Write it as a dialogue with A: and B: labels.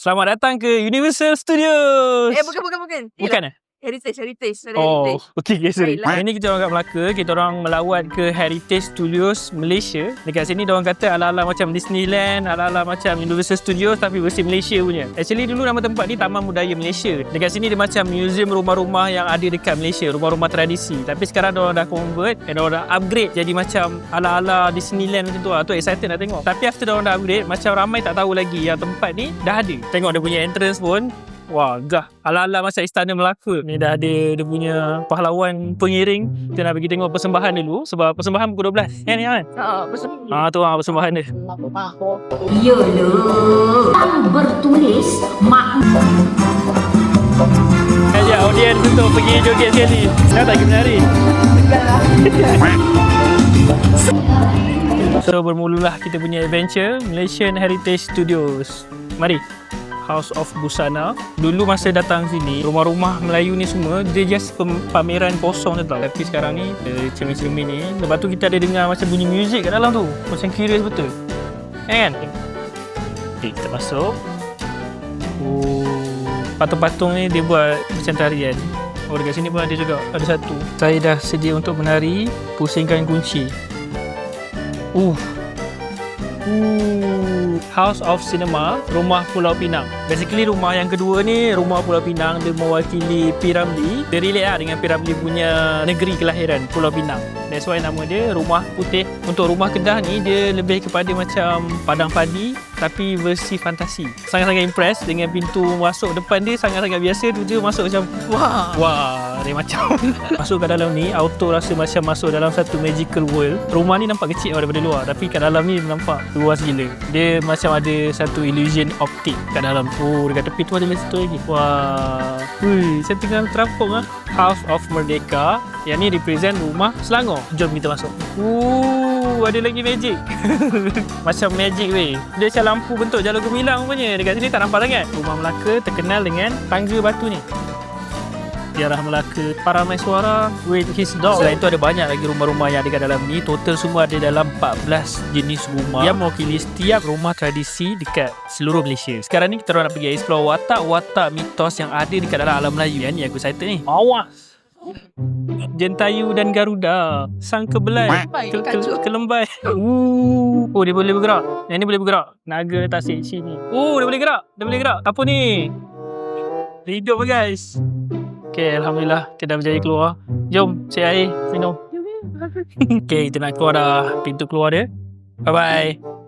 A: Selamat datang ke Universal Studios.
B: Bukan.
A: Bukan eh?
B: Heritage.
A: Oh, okey, sorry.
B: Baiklah.
A: Hari ni kita orang kat Melaka, kita orang melawat ke Heritage Studios Malaysia. Dekat sini diorang kata ala-ala macam Disneyland, ala-ala macam Universal Studios tapi versi Malaysia punya. Actually dulu nama tempat ni Taman Budaya Malaysia. Dekat sini dia macam museum rumah-rumah yang ada dekat Malaysia, rumah-rumah tradisi. Tapi sekarang diorang dah convert dan diorang dah upgrade jadi macam ala-ala Disneyland macam tu lah. Tu excited nak tengok. Tapi after diorang dah upgrade, macam ramai tak tahu lagi yang tempat ni dah ada. Tengok dia punya entrance pun. Wah, gah. Ala-ala macam Istana Melaka. Ni dah ada dia punya pahlawan pengiring. Kita nak pergi tengok persembahan dulu. Sebab persembahan pukul 12. Kan ni kan? Tu lah persembahan dia.
C: Yalah, bertulis
A: Ajak audiens untuk pergi joget sekali. Dah tak pergi menari. So bermulalah kita punya adventure Malaysian Heritage Studios. Mari. House of Busana. Dulu masa datang sini, rumah-rumah Melayu ni semua dia just pameran kosong je tau. Tapi sekarang ni cermin-cermin ni, lepas tu kita ada dengar macam bunyi muzik kat dalam tu. Macam curious betul. Kan? Okay, kita masuk. Patung-patung ni dia buat macam tarian. Oh, dekat sini pun ada juga. Ada satu. Saya dah sedia untuk menari. Pusingkan kunci. House of Cinema, Rumah Pulau Pinang. Basically rumah yang kedua ni, Rumah Pulau Pinang, dia mewakili P. Ramlee. Dia relate lah dengan P. Ramlee punya negeri kelahiran, Pulau Pinang. That's why nama dia Rumah Putih. Untuk rumah Kedah ni, dia lebih kepada macam padang padi tapi versi fantasi. Sangat-sangat impress dengan pintu masuk depan dia sangat-sangat biasa. Tu masuk macam wah, dia macam masuk kat dalam ni auto rasa macam masuk dalam satu magical world. Rumah ni nampak kecil daripada luar tapi kat dalam ni nampak luas gila. Dia macam ada satu illusion optik kat dalam. Dekat tepi tu ada satu lagi. Wah. Saya tengah terampung lah. House of Merdeka. Yang ni represent rumah Selangor. Jom kita masuk. Ada lagi magic. Macam magic weh. Dia macam lampu bentuk jalur gemilang punya. Dekat sini tak nampak sangat. Rumah Melaka terkenal dengan tangga batu ni. Ziarah Melaka, Parameswara with his dog. Selain itu ada banyak lagi rumah-rumah yang ada kat dalam ni. Total semua ada dalam 14 jenis rumah yang mewakili setiap rumah tradisi dekat seluruh Malaysia. Sekarang ni kita nak pergi explore watak-watak mitos yang ada dekat dalam alam Melayu. Yang ni aku excited ni. Awas! Jentayu dan Garuda, sang kebelai, kelembai. Dia boleh bergerak. Yang ni boleh bergerak. Naga letak seksi ni. Dia boleh gerak. Apa ni? Hidup guys. Okay, Alhamdulillah kita dah berjaya keluar. Jom, saya air, minum. Okay, kita nak keluar dah pintu keluar dia. Bye-bye.